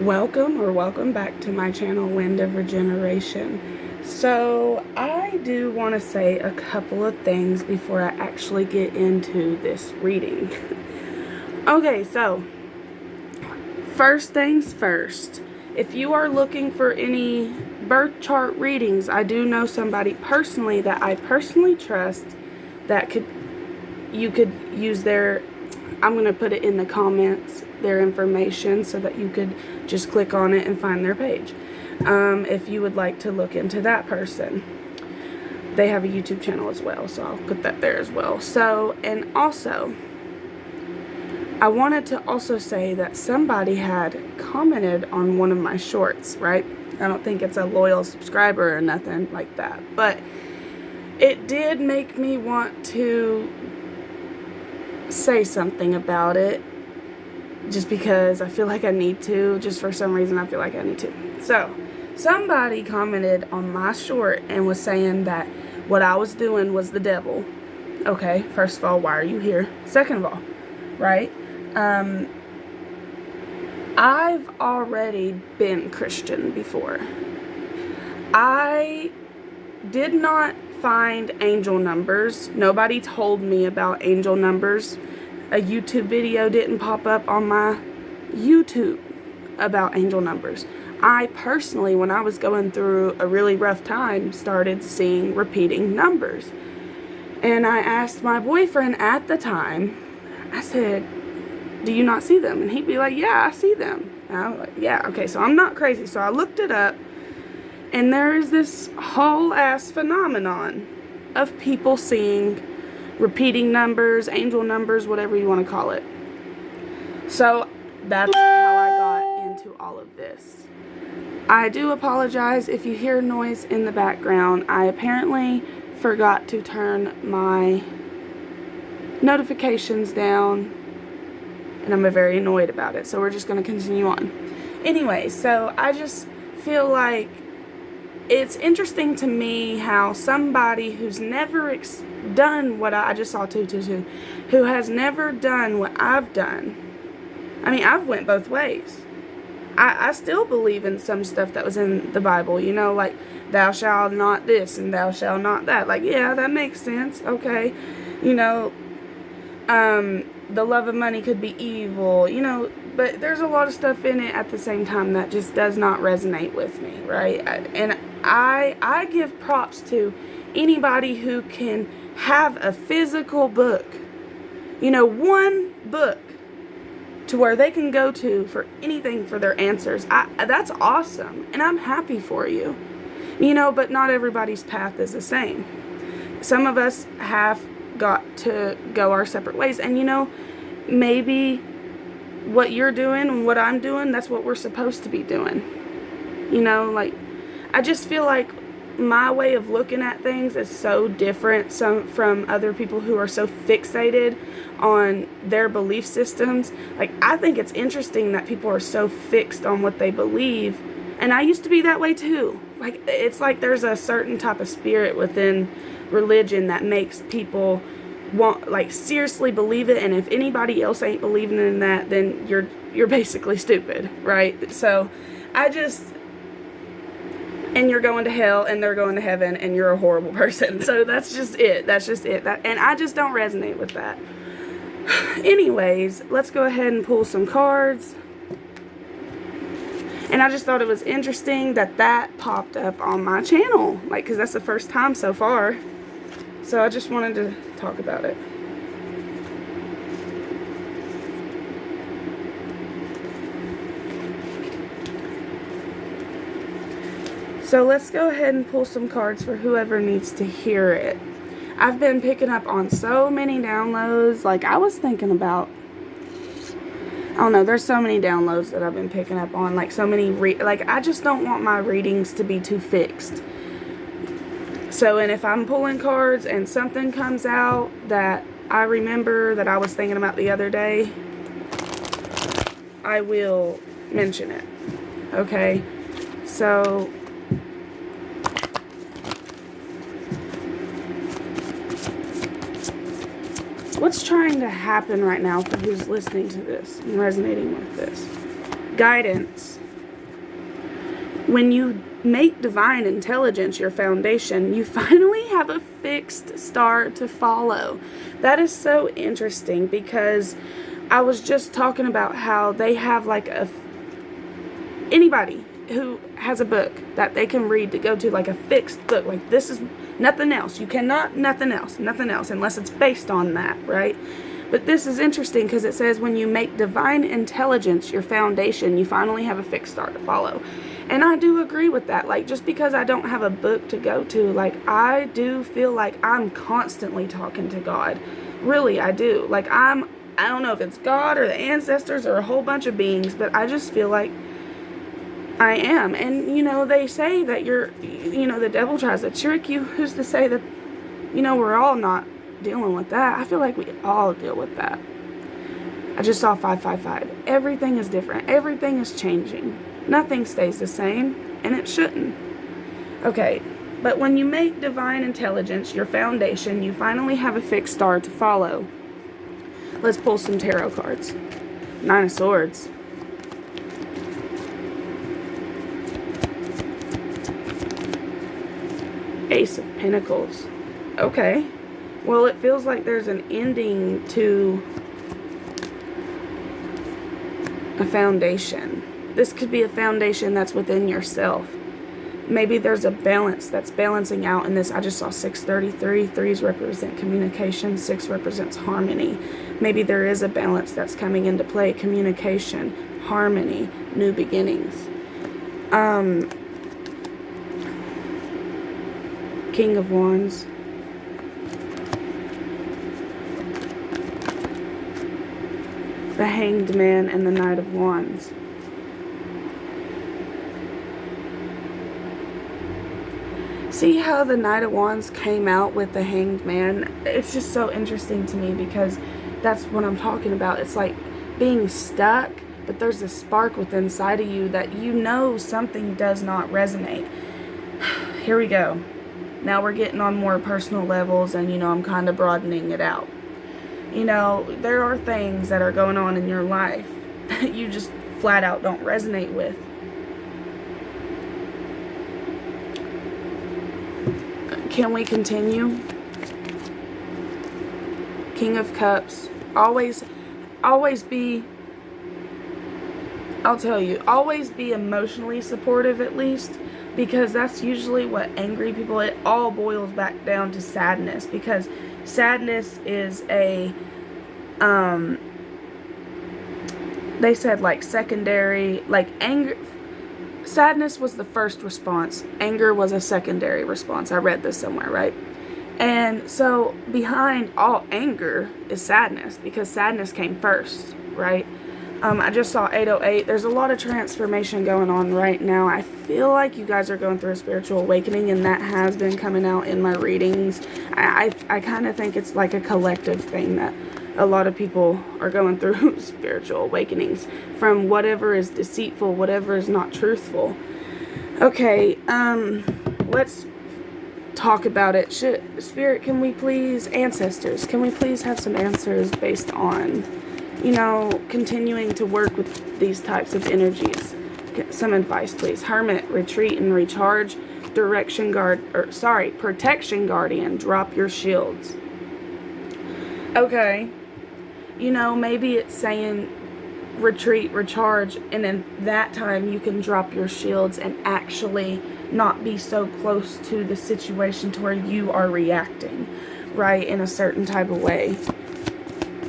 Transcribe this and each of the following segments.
Welcome back to my channel, Wind of Regeneration. So I do want to say a couple of things before I actually get into this reading. Okay, so first things first, if you are looking for any birth chart readings, I do know somebody personally that I personally trust that you could use their, I'm going to put it in the comments, their information, so that you could just click on it and find their page. If you would like to look into that person. They have a YouTube channel as well, so I'll put that there as well. So, and also, I wanted to also say that somebody had commented on one of my shorts, right? I don't think it's a loyal subscriber or nothing like that, but it did make me want to say something about it, just because I feel like I need to, just for some reason I feel like I need to. So, somebody commented on my short and was saying that what I was doing was the devil. Okay, first of all, why are you here? Second of all, right? I've already been Christian before. I did not find angel numbers. Nobody told me about angel numbers. A YouTube video didn't pop up on my YouTube about angel numbers. I personally, when I was going through a really rough time, started seeing repeating numbers. And I asked my boyfriend at the time, I said, do you not see them? And he'd be like, yeah, I see them. And I was like, yeah, okay, so I'm not crazy. So I looked it up, and there is this whole ass phenomenon of people seeing repeating numbers, angel numbers, whatever you want to call it. So that's how I got into all of this. I do apologize if you hear noise in the background. I apparently forgot to turn my notifications down, and I'm very annoyed about it. So we're just going to continue on. Anyway, so I just feel like it's interesting to me how somebody who's never done what I just saw 222, who has never done what I've done. I mean, I've went both ways. I still believe in some stuff that was in the Bible, you know, like thou shalt not this and thou shalt not that. Like, yeah, that makes sense. Okay. You know, the love of money could be evil, you know, but there's a lot of stuff in it at the same time that just does not resonate with me, right? And I give props to anybody who can have a physical book, you know, one book to where they can go to for anything for their answers. That's awesome, and I'm happy for you, you know, but not everybody's path is the same. Some of us have got to go our separate ways, and you know, maybe what you're doing and what I'm doing, that's what we're supposed to be doing, you know. Like, I just feel like my way of looking at things is so different from other people who are so fixated on their belief systems. Like, I think it's interesting that people are so fixed on what they believe, and I used to be that way too. Like, it's like there's a certain type of spirit within religion that makes people want, like, seriously believe it, and if anybody else ain't believing in that, then you're basically stupid, right? So and you're going to hell and they're going to heaven and you're a horrible person. So that's just it. And I just don't resonate with that. Anyways, let's go ahead and pull some cards. And I just thought it was interesting that popped up on my channel, like, because that's the first time so far. So I just wanted to talk about it. So let's go ahead and pull some cards for whoever needs to hear it. I've been picking up on so many downloads. Like, I was thinking about, I don't know, there's so many downloads that I've been picking up on. Like, so many, like, I just don't want my readings to be too fixed. So, and if I'm pulling cards and something comes out that I remember that I was thinking about the other day, I will mention it. Okay? So, what's trying to happen right now for who's listening to this and resonating with this? Guidance. When you make divine intelligence your foundation, you finally have a fixed star to follow. That is so interesting, because I was just talking about how they have like anybody who has a book that they can read to go to, like a fixed book, like this is nothing else. You cannot, nothing else, unless it's based on that, right? But this is interesting because it says when you make divine intelligence your foundation, you finally have a fixed star to follow. And I do agree with that. Like, just because I don't have a book to go to, like, I do feel like I'm constantly talking to God. Really, I do. Like, I don't know if it's God or the ancestors or a whole bunch of beings, but I just feel like I am. And, they say that the devil tries to trick you. Who's to say that, we're all not dealing with that? I feel like we all deal with that. I just saw 555. Everything is different. Everything is changing. Nothing stays the same, and it shouldn't. Okay, but when you make divine intelligence your foundation, you finally have a fixed star to follow. Let's pull some tarot cards. 9 of Swords. Ace of Pentacles. Okay. Well, it feels like there's an ending to a foundation. This could be a foundation that's within yourself. Maybe there's a balance that's balancing out in this. I just saw 633. 3s represent communication. 6 represents harmony. Maybe there is a balance that's coming into play. Communication, harmony, new beginnings. King of Wands. The Hanged Man and the Knight of Wands. See how the Knight of Wands came out with the Hanged Man? It's just so interesting to me, because that's what I'm talking about. It's like being stuck, but there's a spark within inside of you that something does not resonate. Here we go. Now we're getting on more personal levels, and I'm kind of broadening it out. There are things that are going on in your life that you just flat out don't resonate with. Can we continue? King of Cups. Always be, I'll tell you, always be emotionally supportive at least, because that's usually what angry people, it all boils back down to sadness, because sadness is they said like secondary, like anger. Sadness was the first response. Anger was a secondary response. I read this somewhere, right? And so behind all anger is sadness, because sadness came first, right? I just saw 808. There's a lot of transformation going on right now. I feel like you guys are going through a spiritual awakening, and that has been coming out in my readings. I kind of think it's like a collective thing that a lot of people are going through spiritual awakenings from whatever is deceitful, whatever is not truthful. Okay, let's talk about it. Spirit, can we please, ancestors, can we please have some answers based on, continuing to work with these types of energies? Some advice, please. Hermit, retreat and recharge. Protection guardian, drop your shields. Okay. Maybe it's saying retreat, recharge, and in that time you can drop your shields and actually not be so close to the situation to where you are reacting, right, in a certain type of way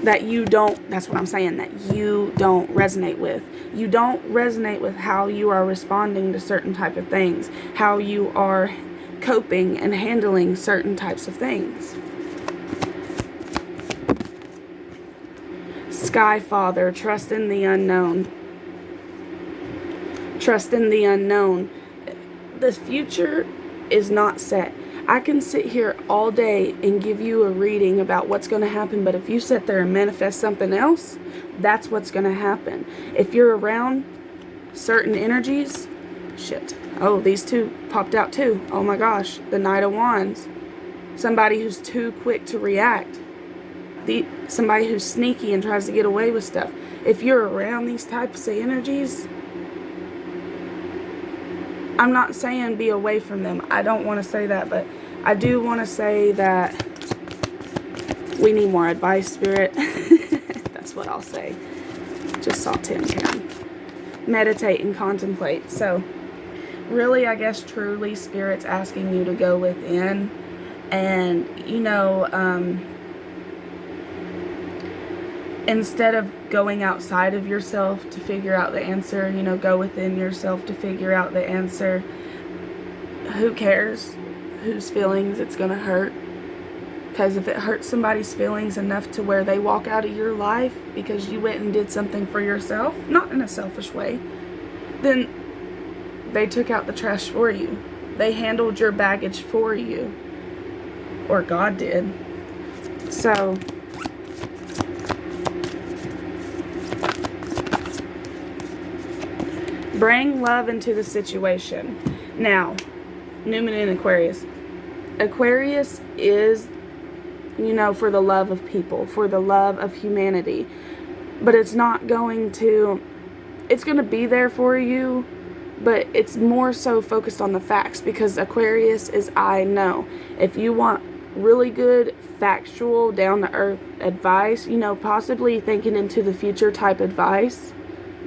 that you don't, that's what I'm saying, that you don't resonate with. You don't resonate with how you are responding to certain type of things, how you are coping and handling certain types of things. Sky Father, trust in the unknown. Trust in the unknown. The future is not set. I can sit here all day and give you a reading about what's going to happen, but if you sit there and manifest something else, that's what's going to happen. If you're around certain energies, shit. Oh, these two popped out too. Oh my gosh, the Knight of Wands. Somebody who's too quick to react. Somebody who's sneaky and tries to get away with stuff. If you're around these types of energies, I'm not saying be away from them. I don't want to say that, but I do want to say that we need more advice, Spirit. That's what I'll say. Just saw Tim Tam. Meditate and contemplate. So, really, I guess, truly, Spirit's asking you to go within and, instead of going outside of yourself to figure out the answer, go within yourself to figure out the answer. Who cares whose feelings it's going to hurt? Because if it hurts somebody's feelings enough to where they walk out of your life because you went and did something for yourself, not in a selfish way, then they took out the trash for you. They handled your baggage for you. Or God did. So, bring love into the situation. Now, New Moon in Aquarius. Aquarius is, for the love of people, for the love of humanity. But it's not going to, it's going to be there for you, but it's more so focused on the facts, because Aquarius is I know. If you want really good, factual, down-to-earth advice, possibly thinking into the future type advice,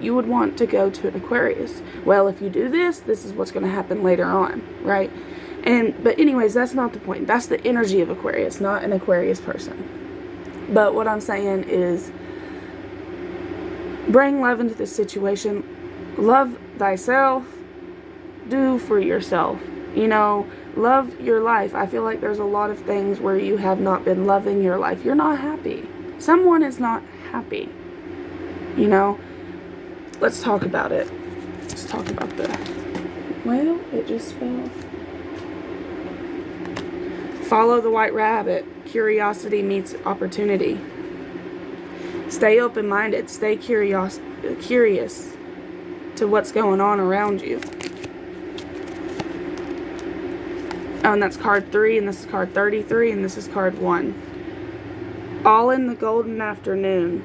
you would want to go to an Aquarius. Well, if you do this, this is what's going to happen later on, right? But anyways, that's not the point. That's the energy of Aquarius, not an Aquarius person. But what I'm saying is, bring love into the situation. Love thyself. Do for yourself. Love your life. I feel like there's a lot of things where you have not been loving your life. You're not happy. Someone is not happy. Let's talk about it. Let's talk about well, it just fell. Follow the white rabbit. Curiosity meets opportunity. Stay open-minded. Stay curious to what's going on around you. Oh, and that's card 3, and this is card 33, and this is card 1. All in the golden afternoon.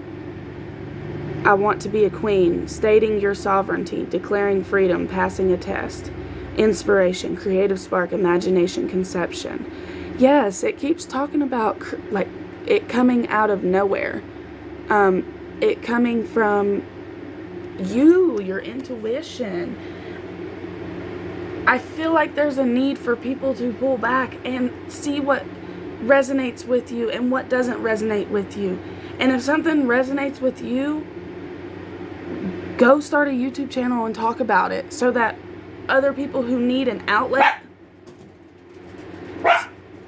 I want to be a queen. Stating your sovereignty. Declaring freedom. Passing a test. Inspiration. Creative spark. Imagination. Conception. Yes, it keeps talking about it coming out of nowhere. It coming from you, your intuition. I feel like there's a need for people to pull back and see what resonates with you and what doesn't resonate with you. And if something resonates with you, go start a YouTube channel and talk about it so that other people who need an outlet.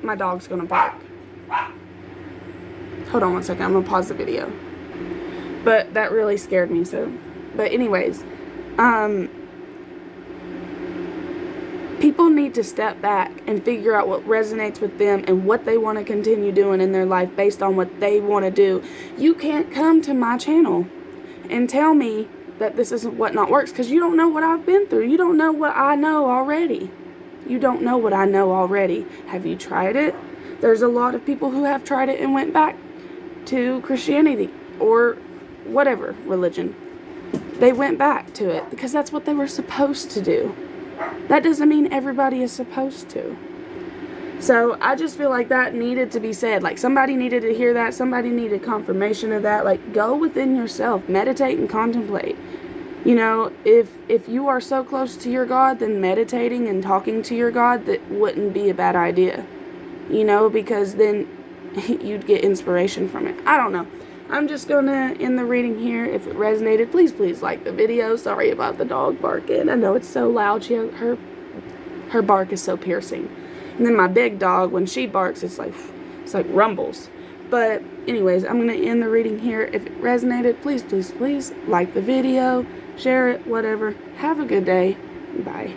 My dog's gonna bark. Hold on one second, I'm gonna pause the video. But that really scared me, but anyways, people need to step back and figure out what resonates with them and what they want to continue doing in their life based on what they want to do. You can't come to my channel and tell me that this isn't what not works, because you don't know what I've been through. You don't know what I know already. You don't know what I know already. Have you tried it? There's a lot of people who have tried it and went back to Christianity or whatever religion. They went back to it because that's what they were supposed to do. That doesn't mean everybody is supposed to. So I just feel like that needed to be said. Like, somebody needed to hear that. Somebody needed confirmation of that. Like, go within yourself. Meditate and contemplate. If you are so close to your God, then meditating and talking to your God, that wouldn't be a bad idea. Because then you'd get inspiration from it. I don't know. I'm just going to end the reading here. If it resonated, please like the video. Sorry about the dog barking. I know it's so loud. Her bark is so piercing. And then my big dog, when she barks, it's like rumbles. But anyways, I'm going to end the reading here. If it resonated, please like the video, share it, whatever. Have a good day. Bye.